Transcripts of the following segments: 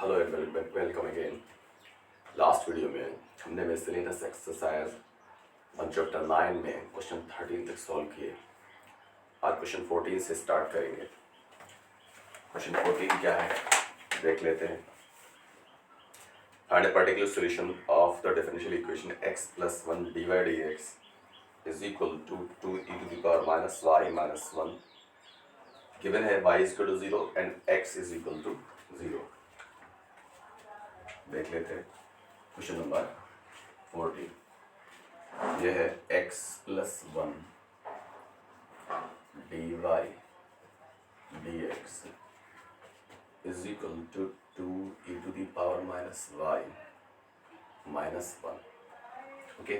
Hello and welcome again. Last video में हमने miscellaneous exercise on chapter 9 में question 13 तक सॉल्व किए। आज क्वेश्चन 14 से स्टार्ट करेंगे। क्वेश्चन 14 क्या है देख लेते हैं। Find a particular solution of the differential equation x + 1 dy dx is equal to 2e to the power minus y minus 1 given है y is equal to 0 and x is equal to 0। देख लेते हैं question number 14। यह है x + 1 dy dx is equal to 2e to the power minus y minus 1। Okay,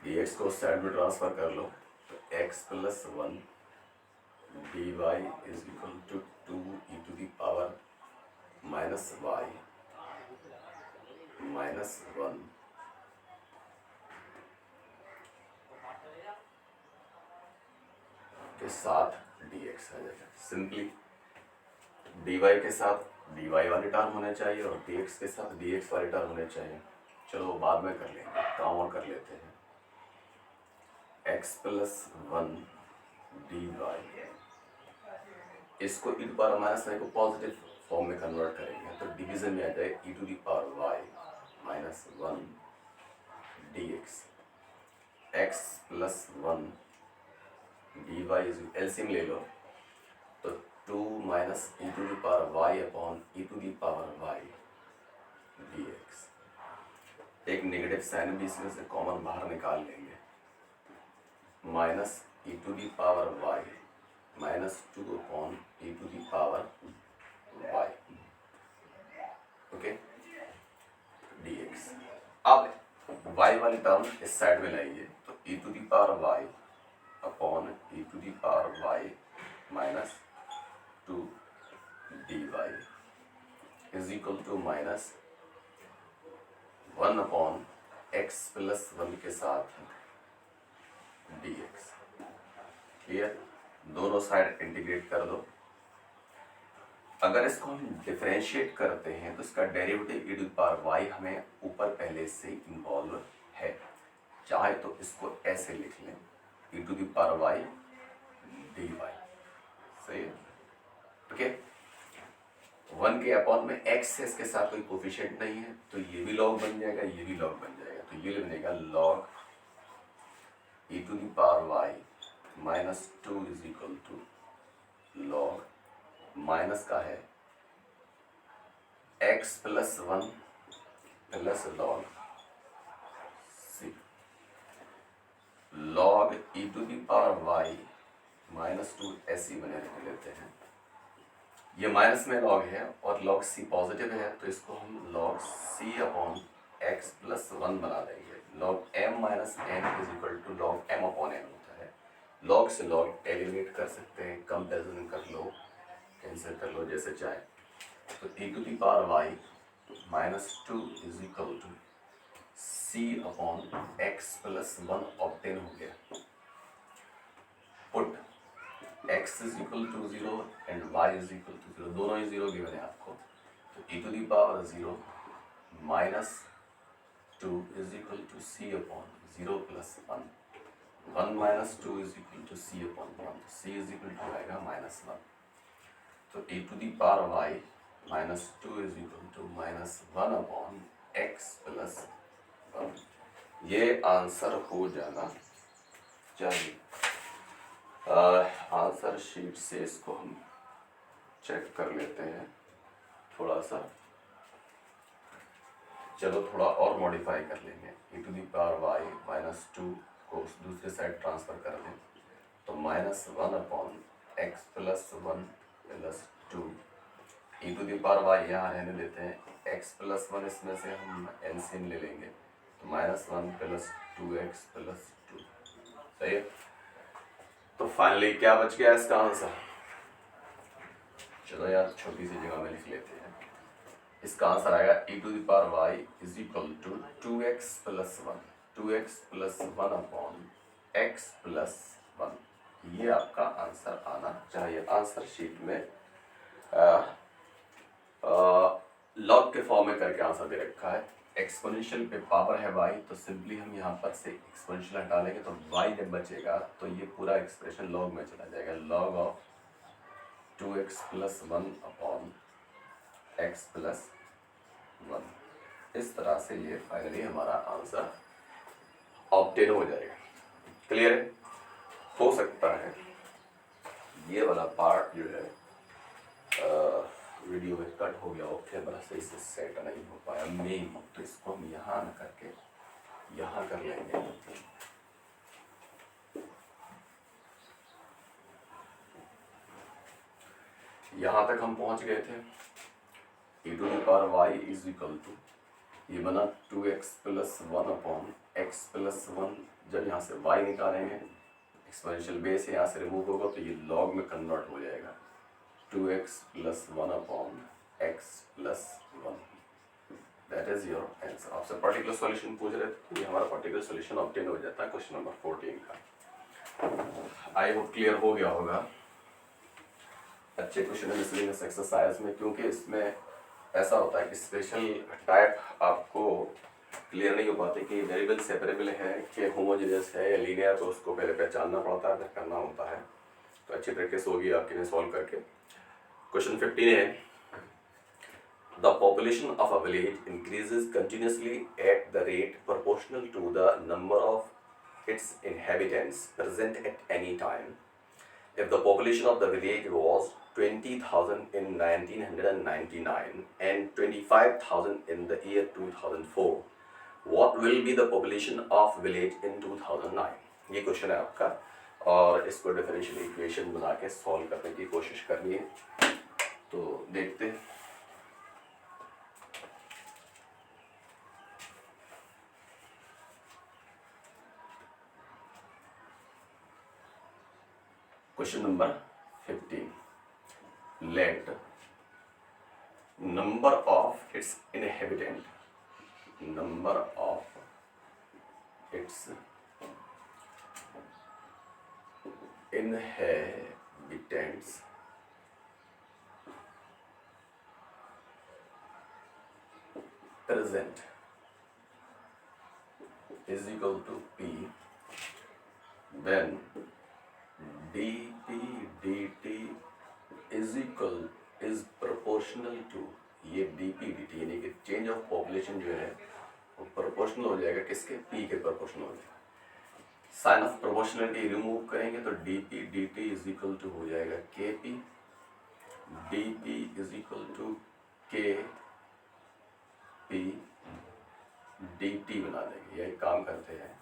dx को side में transfer कर लो तो x + 1 dy is equal to 2e to the power minus y minus 1 के साथ dx आ जाएगा। Simply dy के साथ dy वाले टर्म होने चाहिए और dx के साथ dx वाले टर्म होने चाहिए। चलो बाद में कर लेंगे, काम और कर लेते हैं। x + 1 dy इसको e to power minus y को पॉजिटिव फॉर्म में कन्वर्ट करेंगे तो डिवीजन में आ जाए e to the power y minus 1 dx। x + 1 dy LCM ले लो तो 2 minus e to the power y upon e to the power y dx। एक नेगेटिव साइन भी इसमें से कॉमन बाहर निकाल लेंगे, minus e to the power y minus 2 upon e to the power y। Okay, dx। अब y वाली term इस साइड में लाइए तो e to the power y upon e to the power y minus 2 dy is equal to minus 1 upon x + 1 के साथ dx। Clear? दोनों side integrate कर दो। अगर इसको हम डिफरेंशिएट करते हैं तो इसका derivative e to the power y हमें ऊपर पहले से इन्वॉल्व है। चाहे तो इसको ऐसे लिख लें e to the power y dy। सही है? ओके, 1 के अपॉन में x है, इसके साथ कोई कोफिशिएंट नहीं है तो ये भी लॉग बन जाएगा, ये भी लॉग बन जाएगा। तो ये बनेगा log e to the power y minus 2 is equal to log minus का है x + 1 plus log c। log e to the power y minus 2 ऐसे ही बने रख लेते हैं। ये माइनस में log है और log c पॉजिटिव है तो इसको हम log c अपॉन x + 1 बना देंगे। log m minus n is equal to log m upon n होता है। log से log एलिमिनेट कर सकते हैं, कंपेरिजन कर लो, कैंसिल कर लो जैसे चाहे। तो e to the power y minus 2 is equal to c upon x + 1 obtain हो गया। Put x is equal to 0 and y is equal to 0, दोनों ही 0 गिवन है आपको। तो e to the power 0 minus 2 is equal to c upon 0 + 1। 1 minus 2 is equal to c upon 1, तो c is equal to आएगा -1। तो e to the power y minus 2 is equal to -1 upon x plus 1। ये answer हो जाना चाहिए। Answer sheet से इसको हम चेक कर लेते हैं थोड़ा सा। चलो थोड़ा और मॉडिफाई कर लेंगे। e to the power y minus 2 को दूसरे साइड ट्रांसफर कर दें तो -1 upon x + 1 plus 2 e to the power y यहाँ रहने देते हैं। x + 1 इसमें से हम एलसीएम ले लेंगे तो -1 प्लस 2x प्लस 2। सही है? तो फाइनली क्या बच गया इसका आंसर? चलो यार छोटी सी जगह में लिख लेते हैं। इसका आंसर आएगा e to the power y is equal to 2x + 1, 2x + 1 upon x + 1। ये आपका आंसर आना चाहिए। आंसर शीट में लॉ में करके आंसर दे रखा है। एक्सपोनेंशियल पे पावर है y, तो सिंपली हम यहाँ पर से एक्सपोनेंशियल हटा लेंगे तो y जब बचेगा तो ये पूरा एक्सप्रेशन लॉग में चला जाएगा, log of 2x + 1 upon x + 1। इस तरह से ये फाइनली हमारा आंसर ऑब्टेन हो जाएगा। क्लियर है? हो सकता है ये वाला पार्ट जो है वीडियो में कट हो गया हो, कैमरा सही से सेट नहीं हो पाया मेन, तो इसको हम यहाँ न करके यहाँ कर लेंगे। यहाँ तक हम पहुँच गए थे। e⁻y = ये बना 2x + 1 अपॉन x + 1। जब यहाँ से y निकालेंगे, एक्सपोनेंशियल बेस यहाँ से रिमूव होगा तो ये लॉग में कन्वर्ट हो जाएगा, 2x + 1 upon x + 1। That is your answer. आपसे पर्टिकुलर सॉल्यूशन पूछ रहे थे, ये हमारा पर्टिकुलर सॉल्यूशन ऑब्टेन हो जाता है क्वेश्चन नंबर 14 का। आई होप क्लियर हो गया होगा। अच्छे क्वेश्चन है मिसलेनियस एक्सरसाइज में, क्योंकि इसमें ऐसा होता है कि स्पेशल टाइप आपको क्लियर नहीं हो पाते कि वेरिएबल सेपरेबल है कि होमोजेनियस है या लीनियर, तो उसको पहले पहचानना पड़ता है, फिर करना होता है। तो अच्छी प्रैक्टिस होगी आपके लिए सॉल्व करके। क्वेश्चन 15 है, the population of a village increases continuously at the rate proportional to the number of its inhabitants present at any time. If the population of the village was 20,000 in 1999 and 25,000 in the year 2004, what will be the population of village in 2009? ये question है आपका, और इसको differential equation बना के solve करने की कोशिश करनी है। तो देखते हैं। Question number 15, let number of its inhabitants present is equal to P, then dP dt is proportional to, ये dP dt यानी कि चेंज ऑफ पॉपुलेशन जो है वो प्रोपोर्शनल हो जाएगा किसके, P के प्रोपोर्शनल हो जाएगा। साइन ऑफ प्रोपोर्शनलिटी रिमूव करेंगे तो dP dt is equal to हो जाएगा KP, dP is equal to KP dt बना देंगे। यही काम करते हैं,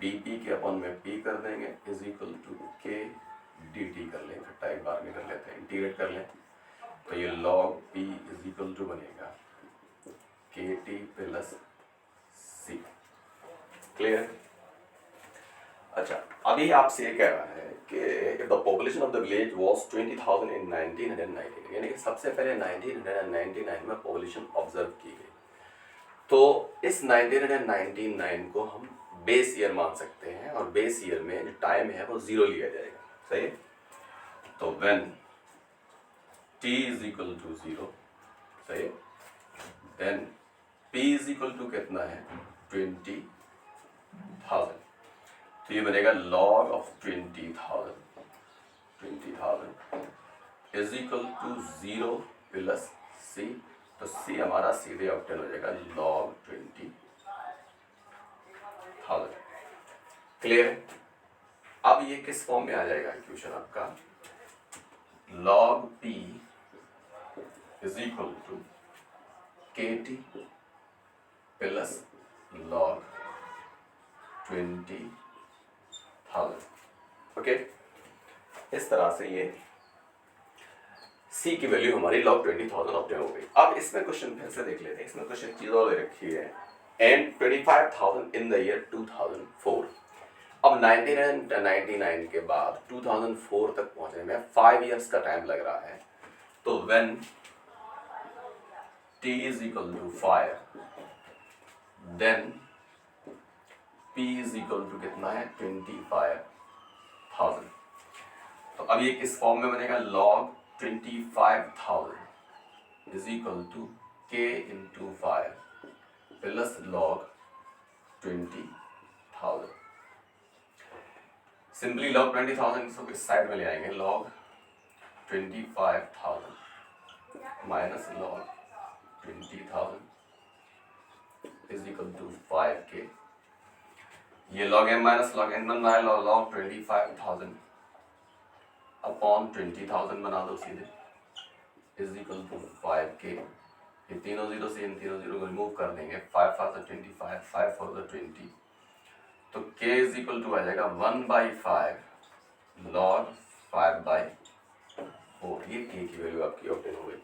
dP के अपन में P कर देंगे is equal to K dt कर लें, इकट्ठा एक बार में कर लेते हैं, इंटीग्रेट कर लें तो ये log P is equal to बनेगा KT + C। क्लियर? अच्छा, अभी आपसे ये कह रहा है कि if the population of the village was 20,000 in 1999, यानी कि सबसे पहले 1999 में पॉपुलेशन ऑब्जर्व की गई, तो इस 1999 को हम बेस ईयर मान सकते हैं, और बेस ईयर में जो टाइम है वो 0 लिया जाएगा। सही है? तो when t is equal to 0, सही है, then p is equal to कितना है, 20,000, तो ये बनेगा log of 20,000 is equal to 0 + c, तो c हमारा सीधे ऑब्टेन हो जाएगा log 20,000। क्लियर? अब ये किस फॉर्म में आ जाएगा इक्वेशन आपका, log p is equal to KT + log 20,000। Okay, इस तरह से ये C की वैल्यू हमारी log 20,000 ऑब्टेन हो गई। अब इसमें क्वेश्चन फिर से देख लेते हैं। इसमें क्वेश्चन चीज और दे रखी है, एंड 25,000 इन द ईयर 2004। अब 1999 के बाद 2004 तक पहुंचने में 5 इयर्स का टाइम लग रहा है, तो when t is equal to 5, then p is equal to कितना है, 25,000। तो अब ये किस फॉर्म में बनेगा, log 25,000 is equal to k into 5 plus log 20,000। Simply log 20,000 इसको इस साइड में ले आएंगे, log 25,000 minus log 20,000 is equal to 5k। ये log m minus log n बन रहा है, log 25,000 अपॉन 20,000 बना दो सीधे, इज इक्वल टू 5k। ये तीनों जीरो से इन तीनों जीरो को रिमूव कर देंगे, 5 5 25, 5 4 20, तो k इज इक्वल टू आ जाएगा 1/5 log 5/4। ये k की वैल्यू आपकी ऑब्टेन हो गई,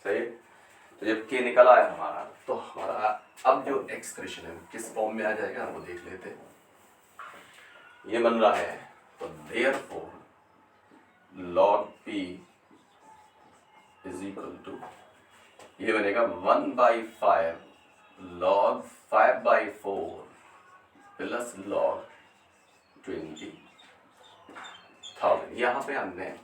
सही है। तो जब k निकल आया हमारा, तो हमारा अब जो एक्सप्रेशन है किस फॉर्म में आ जाएगा वो देख लेते हैं। ये बन रहा है, तो therefore log p is equal to, ये बनेगा 1/5 log 5/4 प्लस log 20,000। यहाँ पे हमने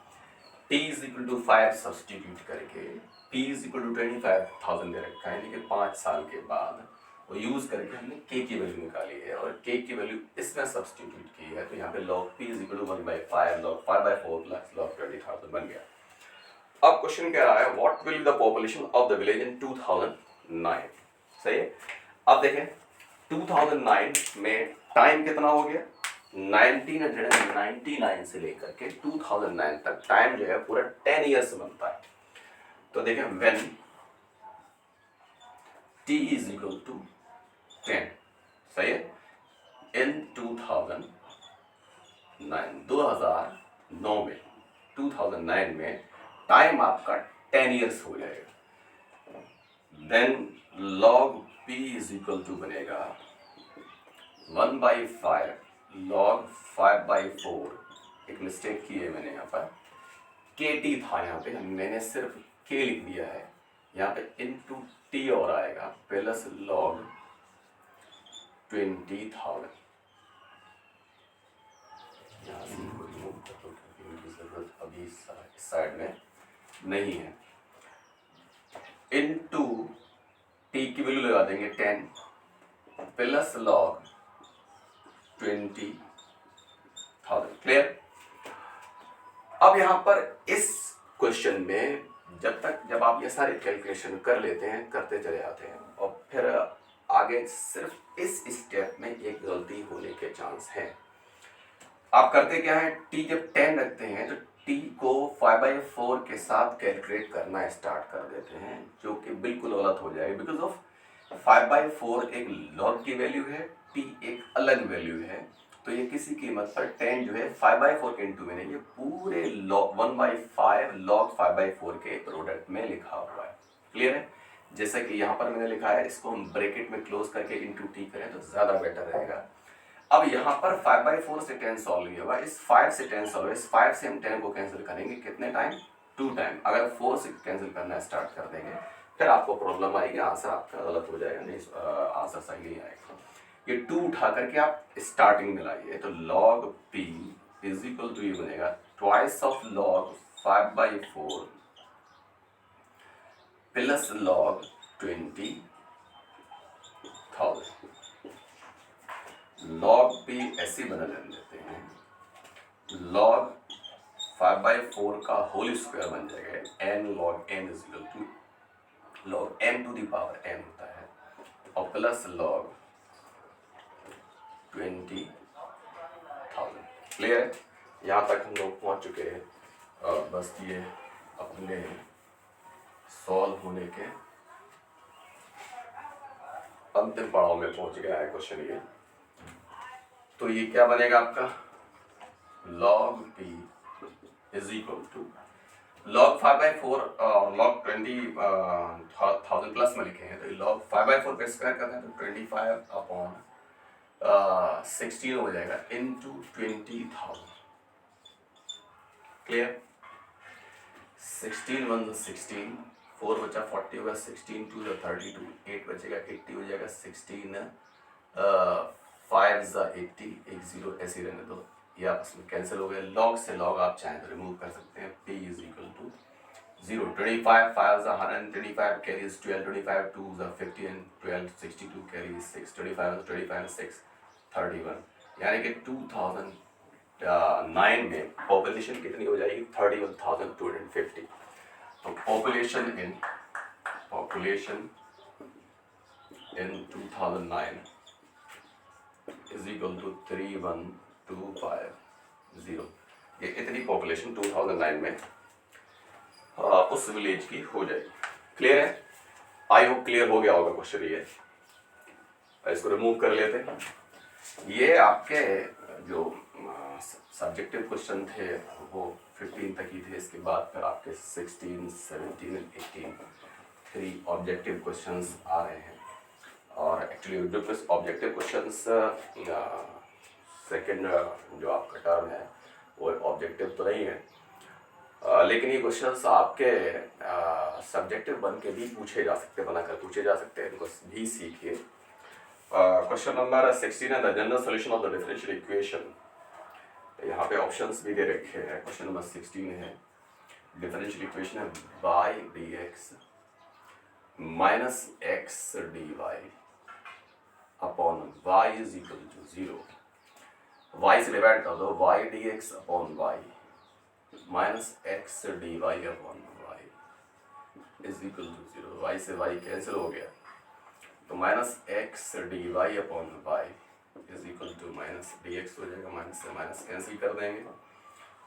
t is equal to 5 substitute करके p इज इक्वल टू 25,000 दे रखा है, लेकिन 5 साल के बाद वो यूज करके हमने k की वैल्यू निकाली है और k की वैल्यू इसमें सब्सटीट्यूट की है, तो यहाँ पे log p is equal to 1/5 log 5/4 plus log 20,000 बन गया। अब क्वेश्चन कह रहा है what will be the population of the village in 2009। सही है। अब देखें 2009 में टाइम कितना हो गया, 1999 से लेकर के 2009 तक टाइम जो है पूरा 10 ईयर्स बनता है। तो देखें when t is equal to 10, सही है, इन 2009 में टाइम आपका 10 ईयर्स हो जाएगा। Then log p is equal to बनेगा 1/5 log 5/4। एक मिस्टेक की है मैंने यहाँ पर, kt था यहाँ पे, मैंने सिर्फ k लिख दिया है, यहाँ पे इनटू t और आएगा प्लस log 20,000। यहाँ से इनको रिमूव कर दो क्योंकि इनकी जरूरत अभी इस साइड में नहीं है। इनटू t की वैल्यू लगा देंगे 10 प्लस log 20,000। क्लियर। अब यहाँ पर इस क्वेश्चन में जब आप ये सारे कैलकुलेशन कर लेते हैं, करते चले आते हैं, और फिर आगे सिर्फ इस स्टेप में एक गलती होने के चांस हैं। आप करते क्या है, t जब 10 रखते हैं तो t को 5/4 के साथ कैलकुलेट करना स्टार्ट कर देते हैं, जो कि बिल्कुल गलत हो जाएगा, बिकॉज ऑफ 5/4 एक log की वैल्यू है, t एक अलग वैल्यू है, तो ये किसी कीमत पर 10 जो है 5/4 के इंटू में नहीं, ये पूरे 1/5 log 5/4 के प्रोडक्ट में लिखा हुआ है। क्लियर है। जैसा कि यहाँ पर मैंने लिखा है, इसको हम ब्रैकेट में क्लोज करके इंटू t करें तो ज़्यादा बेटर रहेगा। अब यहाँ पर 5/4 से 10 सॉल्व नहीं होगा, इस 5 से 10 सॉल्व, इस 5 से हम 10 को कैंसिल करेंगे कितने टाइम, 2 टाइम। अगर 4 से कैंसिल करना स्टार्ट कर देंगे फिर आपको प्रॉब्लम आएगी, आंसर आपका गलत हो जाएगा, नहीं आंसर सही नहीं आएगा। ये 2 उठा करके आप स्टार्टिंग में लाइए, तो log p is equal to ये बनेगा twice of log 5/4 plus log 20,000। log p ऐसी बना लेते हैं, log 5/4 का होल स्क्वायर बन जाएगा n log n is equal to log m to the power n होता है, और प्लस log 20,000। क्लियर। यहाँ तक हम लोग पहुँच चुके हैं, बस ये अपने सॉल्व होने के अंतिम पड़ाव में पहुँच गया है क्वेश्चन ये। तो ये क्या बनेगा आपका, log p is equal to log 5/4 और log 20,000 प्लस में लिखे हैं, तो log 5/4 का स्क्वायर करना है तो 25 अपॉन 16 हो जाएगा इंटू 20,000। क्लियर। 16 1 16, 4 बचा 40 होगा, 16 2 32, 8 बचेगा 80 हो जाएगा, 16 5 80, 1 0 ऐसे रहने दो, ये आपस में कैंसिल हो गया। लॉग से लॉग आप चाहें तो रिमूव कर सकते हैं, p is equal to 0. 25 5s are 125 carries 12, 25 2s are 50 and 12 62 carries 6, 25 25 6 31, यानी कि 2009 में पॉपुलेशन कितनी हो जाएगी 31,250. तो population in 2009 is equal to 31250. ये इतनी पॉपुलेशन 2009 में उस विलेज की हो जाएगी. क्लियर है? आई होप क्लियर हो गया होगा क्वेश्चन. ये इसको रिमूव कर लेते हैं. ये आपके जो सब्जेक्टिव क्वेश्चन थे वो 15 तक ही थे. इसके बाद फिर आपके 16, 17 एंड 18 3 ऑब्जेक्टिव क्वेश्चंस आ रहे हैं. और एक्चुअली जो ऑब्जेक्टिव क्वेश्चंस सेकंड जो आपका टर्म है वो ऑब्जेक्टिव तो नहीं है, लेकिन ये क्वेश्चंस आपके सब्जेक्टिव बन के भी पूछे जा सकते, बनाकर पूछे जा सकते हैं. इनको भी सीखिए. क्वेश्चन नंबर 16 है the general solution of the differential equation. यहाँ पे ऑप्शंस भी दे रखे हैं. क्वेश्चन नंबर 16 है डिफरेंशियल इक्वेशन है y dx minus x dy upon y is equal to 0. y से डिवाइड कर दो y dx upon y minus x dy upon y is equal to 0. y से y कैंसिल हो गया तो minus x dy upon y is equal to minus dx हो जाएगा. Minus से माइनस कैंसिल कर देंगे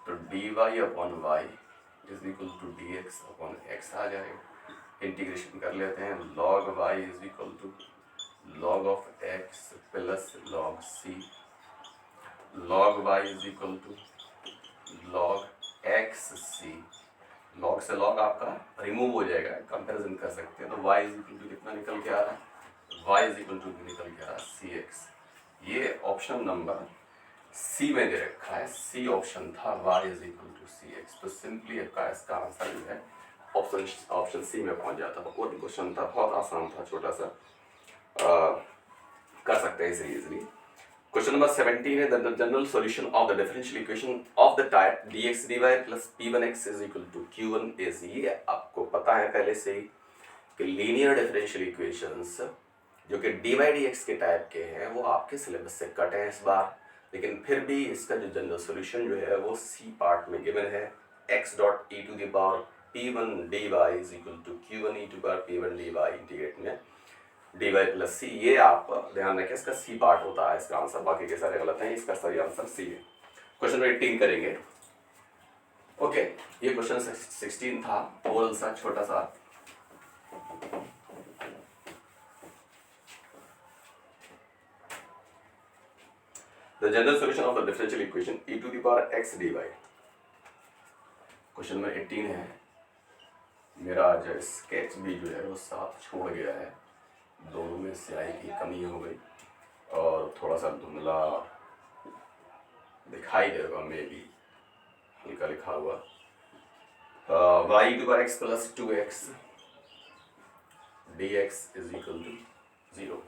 तो dy upon y is equal to dx upon x आ जाएगा. इंटीग्रेशन कर लेते हैं. log y is equal to log of x plus log c. log y is equal to log x c. log से log आपका remove हो जाएगा, comparison कर सकते हैं. तो y इज इक्वल टू कितना निकल के आ रहा है? y इज इक्वल टू निकल के आ रहा है cx. ये ऑप्शन नंबर सी में दे रखा है. सी ऑप्शन था y is equal to cx. तो सिंपली आपका इसका आंसर जो है ऑप्शन सी में पहुंच जाता है. और क्वेश्चन था बहुत आसान था, छोटा सा कर सकते हैं इसे इजीली. क्वेश्चन नंबर 17 है the general solution of the differential equation of the type dx dy plus p1x is equal to q1 is. ये आपको पता है पहले से ही कि लीनियर डिफरेंशियल इक्वेशंस जो कि dy dx के टाइप के हैं वो आपके सिलेबस से कट हैं इस बार. लेकिन फिर भी इसका जो जनरल सॉल्यूशन जो है वो सी पार्ट में गिवन है. x dot e to the power p1 dy is equal to q1 e to power p1 dy integrate में dy प्लस सी. ये आप ध्यान रखें इसका सी पार्ट होता है इसका आंसर. बाकी के सारे गलत हैं. इसका सही आंसर सी है. क्वेश्चन नंबर 18 करेंगे. ओके, ये क्वेश्चन 16 था, ओरल सा छोटा सा. The general solution of the differential equation e to the power x dy. Question number 18 है. मेरा आज स्केच भी जो है वो साथ छोड़ गया है. दोनों में स्याही की कमी हो गई और थोड़ा सा धुंधला दिखाई देगा मे बी हल्का लिखा हुआ. y to power x plus 2x dx is equal to 0.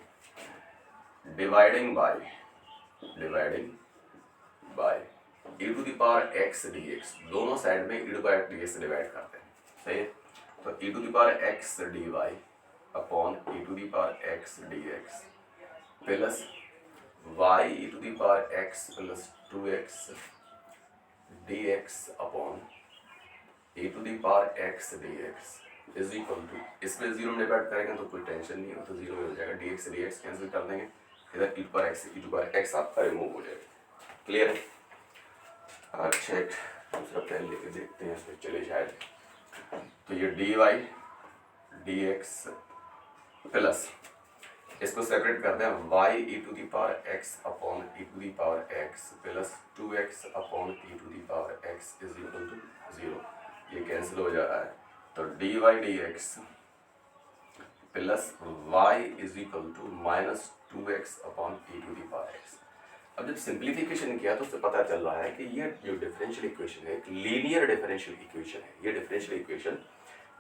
dividing by e to the power x dx. दोनों साइड में e to the power x dx से डिवाइड करते हैं. सही है. तो e to the power x dy अपॉन e to the power x dx plus y e to the power x plus 2x dx अपॉन e to the power x dx is equal to. इसमें zero में divide करेंगे तो कोई tension नहीं हो, तो जीरो में हो जाएगा. dx से dx कैंसिल कर देंगे. इधर e to power x आपका रिमूव हो जाएगा. क्लियर है? अच्छा, एक दूसरा पेन लेके देखते हैं इसमें चले शायद. तो ये dy dx प्लस इसको सेपरेट करते हैं y e to the power x upon e to the power x plus 2x upon e to the power x is equal to 0. ये कैंसिल हो जा रहा है. तो dy dx plus y is equal to minus 2x upon e to the power x. अब जब simplification किया तो उससे पता चल रहा है कि ये जो डिफरेंशियल इक्वेशन है एक लीनियर डिफरेंशियल इक्वेशन है. ये डिफरेंशियल इक्वेशन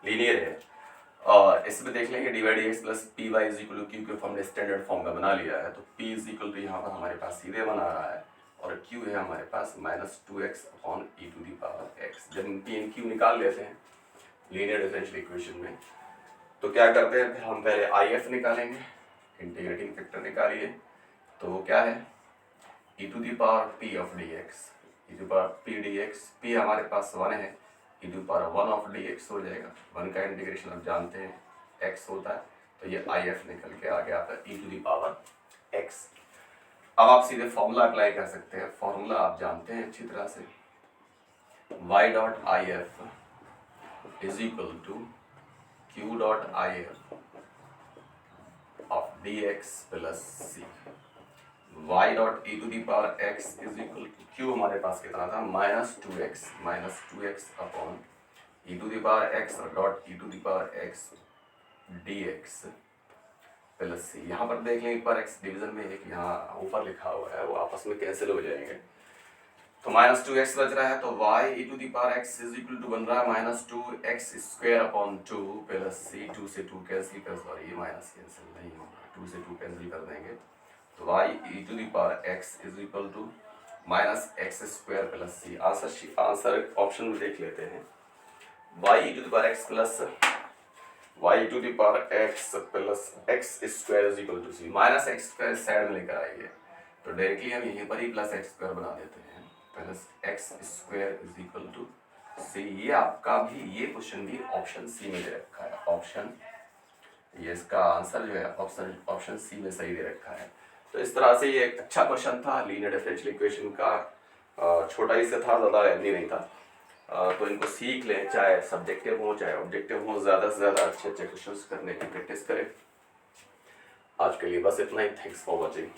लीनियर है. और इसमें देख लेंगे dy dx plus P Y is equal to Q के हमने स्टैंडर्ड फॉर्म में बना लिया है. तो p इज इक्वल टू यहाँ पर हमारे पास सीधे बना रहा है और q है हमारे पास minus 2x upon e to the power x. जब p एंड q निकाल लेते हैं लीनियर डिफरेंशियल इक्वेशन में। तो क्या करते हैं, हम पहले आई एफ निकालेंगे, इंटीग्रेटिंग फैक्टर निकालिए। तो वो क्या है, e to the power P of D X, e to power P D X, P हमारे पास 1 है, e to power 1 of D X हो जाएगा। 1 का इंटीग्रेशन आप जानते हैं एक्स होता है, तो ये आई एफ निकल के आ गया आपका ई टू दी पावर एक्स। अब आप सीधे फॉर्मूला अप्लाई कर सकते हैं, फॉर्मूला आप जानते हैं अच्छी तरह से, y dot I F is equal to q dot I F of D X plus C. y dot e to the power x is equal to q हमारे पास कितना था, -2x upon e to the power x dot e to the power x D X plus C. यहाँ पर देख लें एक बार, x division में एक यहाँ ऊपर लिखा हुआ है, वो आपस में कैंसिल हो जाएंगे। तो -2x बच रहा है, तो y e to the power x is equal to बन रहा है -2x स्क्वायर अपॉन 2 प्लस सी। 2 से 2 कैंसिल कर, सॉरी ये माइनस कैंसिल नहीं होगा, 2 से 2 कैंसिल कर देंगे। तो y e to the power x is equal to -x square plus C. Answer option में देख लेते हैं, y e to the power x plus y to the power x plus x square is equal to C. -x square side में लेकर आएंगे, तो directly हम यहीं पर ही प्लस x स्क्वायर बना देते हैं, plus x square is equal to C. ये आपका भी, ये क्वेश्चन भी ऑप्शन सी में दे रखा है, ऑप्शन, ये इसका आंसर जो है ऑप्शन सी में सही दे रखा है। तो इस तरह से ये एक अच्छा क्वेश्चन था लीनियर डिफरेंशियल इक्वेशन का, छोटा ही से था, ज़्यादा लेंथी नहीं था। तो इनको सीख लें, चाहे सब्जेक्टिव हो चाहे ऑब्जेक्टिव हो, ज़्यादा से ज़्यादा अच्छे अच्छे क्वेश्चंस करने की प्रैक्टिस करें। आज के लिए बस इतना ही, थैंक्स फॉर वॉचिंग।